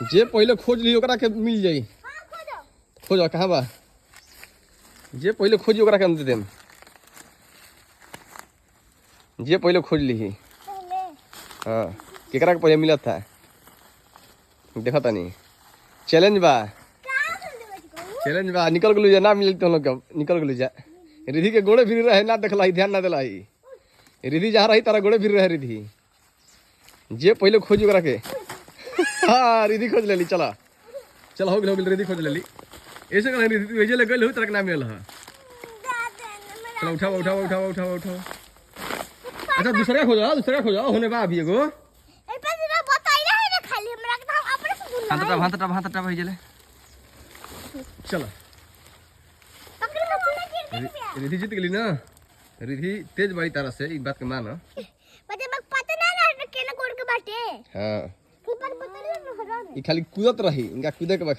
जे पहले खोज ली ओकरा के मिल जाई। खोजो कहाँ बा? जे पहले खोजी ओकरा के हम दे देम। जे पहले खोज ली। हाँ केकरा के पहले मिला था देखा था नहीं। चैलेंज बा, चैलेंज बा। निकल गलू जा ना मिल तो लोग निकल गलू जा। रिधि के गोड़े फिर रहे ना देखला ही ध्यान ना दिला ही। रिधि जहाँ रही तारा गोड़े फिर रहे रिधि। जे पहले खोजी ओकरा के। हाँ रिधि खोज लेली। चला चला हो गल रिधि खोज लेली। ऐसे कर रिधि भेजे ले गल हो तरक ना मिलल है। चलो उठाओ उठाओ उठाओ उठाओ उठाओ। अच्छा दूसरा खोजा होने बा अभी एगो। हाथ भेजे ले। चलो रिधि जीत गली ना। रिधि तेज बाई तारा से एक बात के मान। हाँ खाली कूदत रही इनका कूदे के बा।